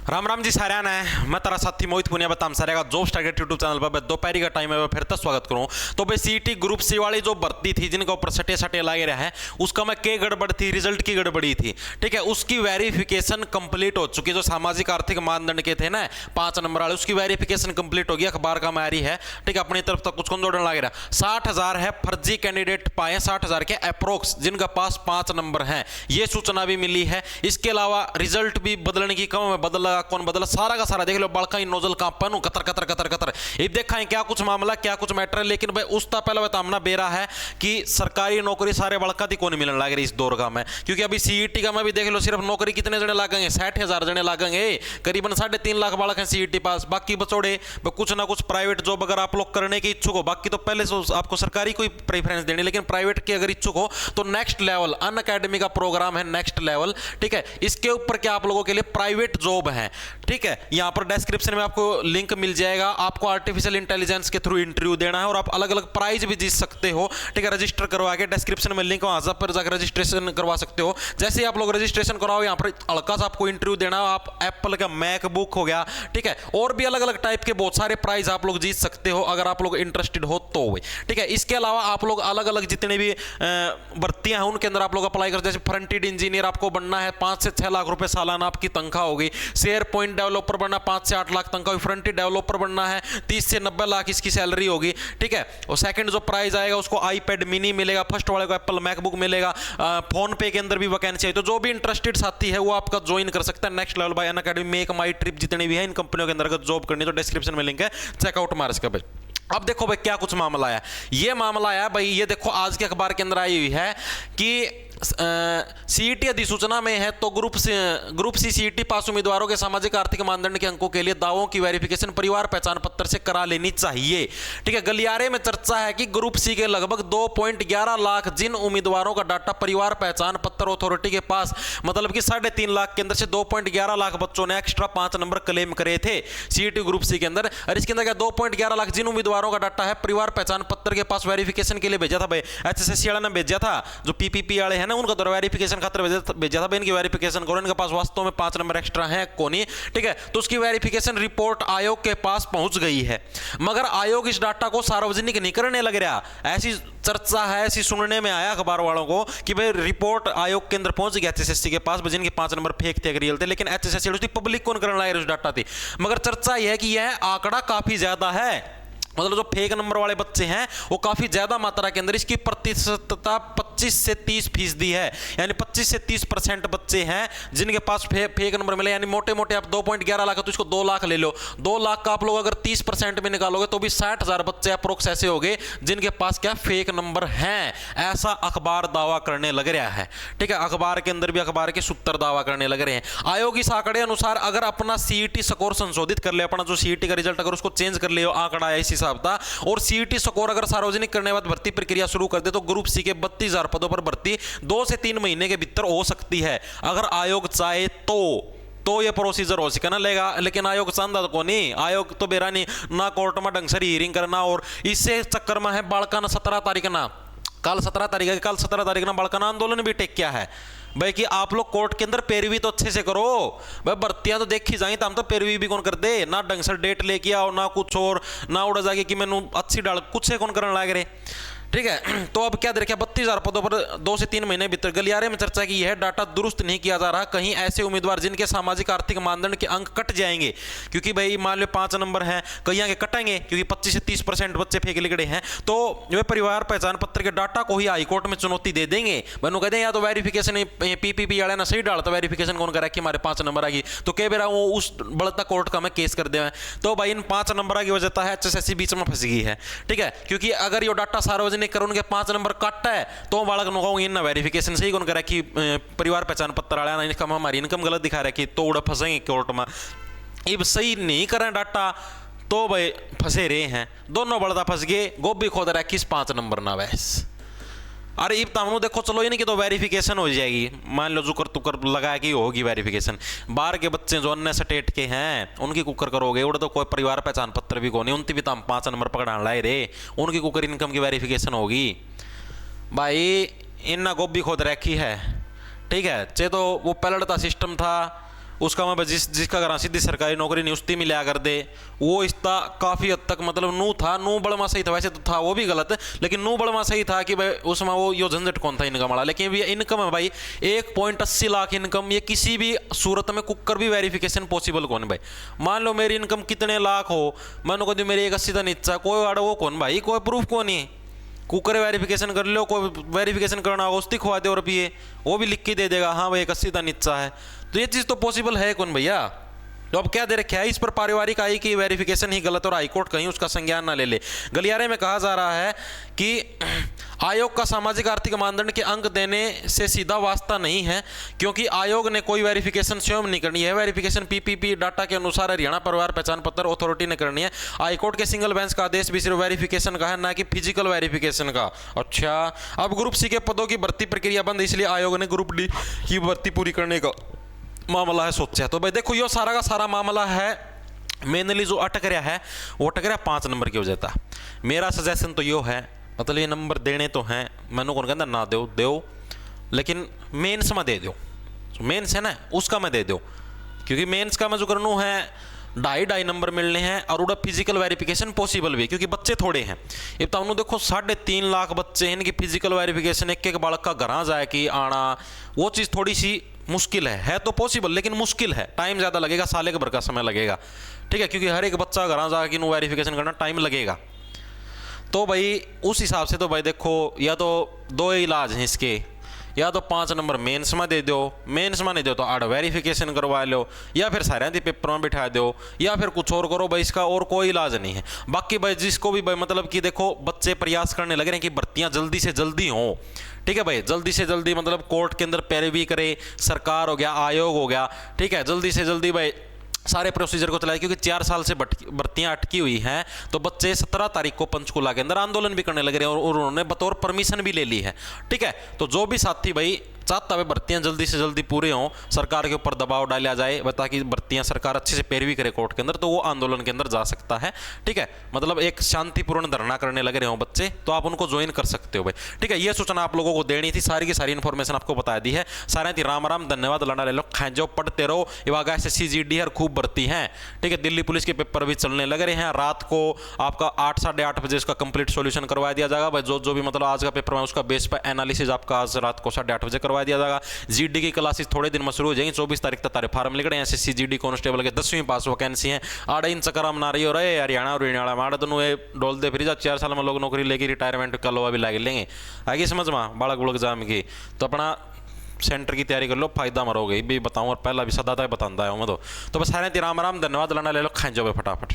राम राम जी सारा ने मैं तेरा साथी मोहित पुनिया बताम सारे का जॉब टारगेट यूट्यूब चैनल पर दोपहर का टाइम है फिर तक स्वागत करूं। तो भाई सीईटी ग्रुप सी वाली जो भर्ती थी जिनके ऊपर सटे सटे लागे रहा है उसका मैं के गड़बड़ थी, रिजल्ट की गड़बड़ी थी। ठीक है, उसकी वेरिफिकेशन कंप्लीट हो चुकी। जो सामाजिक आर्थिक मानदंड के थे ना 5 नंबर वाले, उसकी वेरिफिकेशन कंप्लीट होगी। अखबार का मारी है। ठीक है, अपनी तरफ तक कुछ कौन दौड़ने लग रहा। 60,000 है फर्जी कैंडिडेट पाए, 60,000 के अप्रोक्स जिनका पास 5 नंबर है, ये सूचना भी मिली है। इसके अलावा रिजल्ट भी बदलने की कम में बदला, कौन बदला, सारा का सारा देख लो। बड़का ही नोजल का पनु कतर कतर कतर कतर ये देखा है क्या कुछ मामला, क्या कुछ मैटर है। लेकिन भाई उसका पहले बतामना बेरा है कि सरकारी नौकरी सारे बड़का थी कौन मिलने लग रही इस दौर का में, क्योंकि अभी सीईटी का मैं भी देख लो सिर्फ नौकरी कितने जने लागेंगे, 60,000 जने लागेंगे, करीबन 3.5 लाख बालक हैं सीईटी पास। बाकी बचोड़े कुछ ना कुछ प्राइवेट जॉब अगर आप लोग करने के इच्छुक हो, बाकी तो पहले आपको सरकारी कोई प्रेफरेंस देनी, लेकिन प्राइवेट के अगर इच्छुक हो तो नेक्स्ट लेवल अन अकेडमी का प्रोग्राम है, नेक्स्ट लेवल। ठीक है, इसके ऊपर क्या आप लोगों के लिए प्राइवेट जॉब है। ठीक है, यहां पर डिस्क्रिप्शन में आपको लिंक मिल जाएगा। आपको आर्टिफिशियल इंटेलिजेंस के थ्रू इंटरव्यू देना है और आप अलग अलग प्राइज भी जीत सकते हो। ठीक है, रजिस्टर करवा के डिस्क्रिप्शन में लिंक, वहां पर जाकर रजिस्ट्रेशन करवा सकते हो। जैसे ही आप लोग रजिस्ट्रेशन कराओ, यहां पर हल्का सा आपको इंटरव्यू देना है। आप एप्पल का मैकबुक हो गया, ठीक है, और भी अलग अलग टाइप के बहुत सारे प्राइज आप लोग जीत सकते हो अगर आप लोग इंटरेस्टेड हो तो। ठीक है, इसके अलावा आप लोग अलग अलग जितने भी भर्तियां हैं उनके अंदर आप लोग अप्लाई कर, जैसे फ्रंट एंड इंजीनियर आपको बनना है, 5 से 6 लाख रुपए सालाना आपकी तनख्वाह होगी। शेयर पॉइंट डेवलपर बनना 5 से 8 लाख तनख्वाह। फ्रंट एंड डेवलपर बनना है 30 से 90 लाख इसकी सैलरी होगी। ठीक है, और सेकंड जो प्राइज आएगा उसको आईपैड मिनी मिलेगा, फर्स्ट वाले को एप्पल मैकबुक मिलेगा। फोन पे के अंदर भी वैकेंसी है, तो जो भी इंटरेस्टेड साथी है वो आपका ज्वाइन कर सकता है। Next level by Unacademy, MakeMyTrip, जितने भी है इन कंपनियों के अंदर अगर जॉब करनी तो डिस्क्रिप्शन में लिंक है, चेकआउट मार इसका। अब देखो भाई क्या कुछ मामला आया। ये मामला आया भाई, ये देखो आज के अखबार के अंदर आई हुई है कि सीईटी अधिसूचना में है तो ग्रुप सी सीईटी पास उम्मीदवारों के सामाजिक आर्थिक मानदंड के अंकों के लिए दावों की वेरिफिकेशन परिवार पहचान पत्र से करा लेनी चाहिए। ठीक है, गलियारे में चर्चा है कि ग्रुप सी के लगभग 2.11 लाख जिन उम्मीदवारों का डाटा परिवार पहचान पत्र अथॉरिटी के पास, मतलब कि 3.5 लाख के अंदर से 2.11 लाख बच्चों ने एक्स्ट्रा 5 नंबर क्लेम करे थे सीईटी ग्रुप सी के अंदर। और इसके अंदर क्या 2.11 लाख जिन उम्मीदवारों का डाटा है परिवार पहचान पत्र के पास वेरिफिकेशन के लिए भेजा था। भाई एचएसएससी वाला ने भेजा था, जो पीपीपी वाले हैं उनका तो वेरिफिकेशन खातिर भेजा था। इनकी वेरिफिकेशन करो, इनके पास वास्तव में 5 नंबर एक्स्ट्रा है कोनी। ठीक है, तो उसकी वेरिफिकेशन रिपोर्ट आयोग के पास पहुंच गई है, मगर आयोग इस डाटा को सार्वजनिक नहीं करने लग रहा। ऐसी चर्चा है, ऐसी सुनने में आया अखबार वालों को कि भाई रिपोर्ट आयोग के अंदर पहुंच गया एचएसएससी के पास, जिनके 5 नंबर फेक थे रियल थे, लेकिन एचएसएससी उसकी पब्लिक कौन करने लगा उस डाटा थी। मगर चर्चा यह है कि यह आंकड़ा काफी ज्यादा है, मतलब जो फेक नंबर वाले बच्चे हैं वो काफी ज्यादा मात्रा के अंदर, इसकी प्रतिशतता 25 से 30% है, यानी 25 से 30% बच्चे हैं जिनके पास फेक नंबर मिले। यानी मोटे मोटे आप 2.11 लाख है तो इसको 2 लाख ले लो, 2 लाख का आप लोग अगर 30% में निकालोगे तो भी 60,000 बच्चे अप्रोक्स ऐसे हो गए जिनके पास क्या फेक नंबर हैं। ऐसा अखबार दावा करने लग रहा है। ठीक है, अखबार के अंदर भी अखबार के सूत्र दावा करने लग रहे हैं। आयोग इस आंकड़े अनुसार अगर अपना सीईटी स्कोर संशोधित कर ले, अपना जो सीईटी का रिजल्ट अगर उसको चेंज कर ले, आंकड़ा है इसी था, और सीईटी स्कोर अगर सार्वजनिक करने के बाद भर्ती प्रक्रिया शुरू कर दे तो ग्रुप सी के 32,000 पदों पर भर्ती 2 से 3 महीने के भीतर हो सकती है, अगर आयोग चाहे तो ये प्रोसीजर हो सके ना लेगा। लेकिन आयोग चाहता तो नहीं, आयोग तो बेरा नहीं ना कोर्ट में ढंग से हियरिंग करना, और इससे चक्कर में है बालका ना 17 तारीख ना, कल 17 तारीख ना बालका ना आंदोलन भी टेक किया है भाई कि आप लोग कोर्ट के अंदर पैरवी तो अच्छे से करो। भाई भर्तियां तो देखी जाए तो हम तो पैरवी भी कौन कर दे, ना ढंग से डेट लेके आओ ना कुछ और, ना उड़ा जाके कि मैंने अच्छी डाल कुछ से कौन करने लग रहे। ठीक है, तो अब क्या दे रखा 32,000 पदों पर 2 से 3 महीने भीतर। गलियारे में चर्चा की यह डाटा दुरुस्त नहीं किया जा रहा, कहीं ऐसे उम्मीदवार जिनके सामाजिक आर्थिक मानदंड के अंक कट जाएंगे, क्योंकि भाई मान लो 5 नंबर हैं, कहीं आगे कटेंगे क्योंकि 25 से 30% बच्चे फेंक लिगड़े हैं, तो वे परिवार पहचान पत्र के डाटा को ही हाईकोर्ट में चुनौती दे देंगे। मैंने कहते हैं या तो वेरिफिकेशन पीपीपी वाले ना सही डालता, वेरिफिकेशन कौन करा कि हमारे 5 नंबर आ गई, तो कई बार वो उस बढ़ता कोर्ट का मैं केस कर दे। तो भाई इन 5 नंबर की वजह है एचएसएससी बीच में फंस गई है। ठीक है, क्योंकि अगर ये डाटा सार्वजनिक करो, उनके 5 नंबर कट है तो बालक इन वेरिफिकेशन सही कौन करा कि परिवार पहचान पत्र वाला ना इनकम हमारी इनकम गलत दिखा रहा है कि तो उड़ा फंसेंगे कोर्ट में। अब सही नहीं करें डाटा तो भाई फंसे रहे हैं, दोनों बड़दा फंस गए, गोभी खोद रहा है किस 5 नंबर ना वैस। अरे इब तमनु देखो चलो ये नहीं कि तो वेरिफिकेशन हो जाएगी, मान लो जुकर तुकर लगा के होगी वेरिफिकेशन। बाहर के बच्चे जो अन्य स्टेट के हैं उनकी कुकर करोगे, उड़ तो कोई परिवार पहचान पत्र भी को नहीं, उनकी भी तो हम 5 नंबर पकड़ाने लाए रे, उनकी कुकर इनकम की वेरिफिकेशन होगी। भाई इन्ना गोभी खोद रखी है। ठीक है, चे तो वो पलट का सिस्टम था उसका मैं जिसका घर सीधी सरकारी नौकरी नहीं उसकी मिला कर दे, वो इसका काफ़ी हद तक मतलब नू था, नू बड़मा सही था, वैसे तो था वो भी गलत है, लेकिन नू बड़मा सही था कि भाई उसमें वो यो झंझट कौन था इनकम वाला। लेकिन ये इनकम है भाई 1.80 लाख इनकम, ये किसी भी सूरत में कुकर भी वेरिफिकेशन पॉसिबल कौन भाई। मान लो मेरी इनकम कितने लाख हो, मैंने को दी मेरी 180 का नीचा, कोई आड़ा वो कौन भाई, कोई प्रूफ कौन है। कुकर वेरिफिकेशन कर लो, कोई वेरिफिकेशन करना होगा उसकी खुआ दे रुपये, वो भी लिख के दे देगा हाँ भाई 180 का नीचा है। तो ये चीज़ तो पॉसिबल है कौन भैया। तो अब क्या दे रखा है इस पर पारिवारिक आई की वेरिफिकेशन ही गलत और हाईकोर्ट कहीं उसका संज्ञान ना ले ले। गलियारे में कहा जा रहा है कि आयोग का सामाजिक आर्थिक मानदंड के अंक देने से सीधा वास्ता नहीं है, क्योंकि आयोग ने कोई वेरिफिकेशन स्वयं नहीं करनी है। वेरिफिकेशन पीपीपी डाटा के अनुसार हरियाणा परिवार पहचान पत्र अथॉरिटी ने करनी है। हाईकोर्ट के सिंगल बेंच का आदेश भी सिर्फ वेरिफिकेशन का है, ना कि फिजिकल वेरिफिकेशन का। अच्छा, अब ग्रुप सी के पदों की भर्ती प्रक्रिया बंद, इसलिए आयोग ने ग्रुप डी की भर्ती पूरी करने का मामला है सोचा। तो भाई देखो यो सारा का सारा मामला है मेनली जो अटक रहा है वो अटक रहा 5 नंबर की वजह था। मेरा सजेशन तो यो है, मतलब ये नंबर देने तो हैं, मैंने कौन कहता ना दो दो, लेकिन मेंस में दे दो, मेंस है ना उसका मैं दे दो, क्योंकि मेंस का मैं जो करनू है 2.5 नंबर मिलने हैं और उड़ा फिजिकल वेरिफिकेशन पॉसिबल भी है, क्योंकि बच्चे थोड़े हैं। ये तो उन्होंने देखो 3.5 लाख बच्चे हैं, इनकी फिजिकल वेरिफिकेशन एक एक बालक का घर जाए कि आना, वो चीज़ थोड़ी सी मुश्किल है तो पॉसिबल लेकिन मुश्किल है, टाइम ज़्यादा लगेगा, साले के भर का समय लगेगा, ठीक है, क्योंकि हर एक बच्चा घर जाके नो वेरिफिकेशन करना टाइम लगेगा। तो भाई उस हिसाब से तो भाई देखो या तो 2 इलाज हैं इसके, या तो 5 नंबर मेंस में दे दो, मेंस में नहीं दो तो आड़ वेरिफिकेशन करवा लो, या फिर सारे पेपर में बिठा दो, या फिर कुछ और करो भाई, इसका और कोई इलाज नहीं है। बाकी भाई जिसको भी भाई मतलब कि देखो बच्चे प्रयास करने लगे रहे हैं कि भर्तियां जल्दी से जल्दी हों, ठीक है भाई, जल्दी से जल्दी मतलब कोर्ट के अंदर पैरवी करे, सरकार हो गया, आयोग हो गया, ठीक है, जल्दी से जल्दी भाई सारे प्रोसीजर को चलाए, क्योंकि 4 साल से भर्तियां अटकी हुई हैं। तो बच्चे 17 तारीख को पंचकुला के अंदर आंदोलन भी करने लगे रहे और उन्होंने बतौर परमिशन भी ले ली है, ठीक है। तो जो भी साथी भाई चाहता है भर्तियां जल्दी से जल्दी पूरे हों, सरकार के ऊपर दबाव डाला जाए ताकि भर्तियां सरकार अच्छे से पैरवी करे कोर्ट के अंदर, तो वो आंदोलन के अंदर जा सकता है, ठीक है। मतलब एक शांतिपूर्ण धरना करने लगे रहे हो बच्चे, तो आप उनको ज्वाइन कर सकते हो भाई, ठीक है। ये सूचना आप लोगों को देनी थी, सारी की सारी इन्फॉर्मेशन आपको बता दी है। सारे थी राम राम, धन्यवाद, लड़ा ले लो, खाएं पढ़ते रहो। इवागा SSC-GD हर खूब भर्ती हैं, ठीक है। दिल्ली पुलिस के पेपर भी चलने लग रहे हैं, रात को आपका 8 साढ़े 8 बजे इसका कंप्लीट सॉल्यूशन करवा दिया जाएगा भाई। जो भी मतलब आज का पेपर है उसका बेस पर एनालिसिस आपका आज रात को 8:30 बजे करवा दिया जाएगा। GD की क्लासेस थोड़े दिन में शुरू हो जाएंगी, 24 तारीख तक तारे फार्म लिख रहे हैं। SSC-GD कांस्टेबल के 10वीं पास वैकेंसी है। आड़े इन चक्कर ना रही हो रहे हरियाणा और हरियाणा में आड़े दोनों ये डोल दे फिर 4 साल में लोग नौकरी लेके रिटायरमेंट का लोहा भी लागे लेंगे आगे समझ में बालक बुड़क जाम की। तो अपना सेंटर की तैयारी कर लो, फायदा मरोगे भी बताऊँ, और पहला भी सदा था बताता है मैं तो बस सारे राम राम, धन्यवाद, लाना ले लो, खाएं जाओ फटाफट।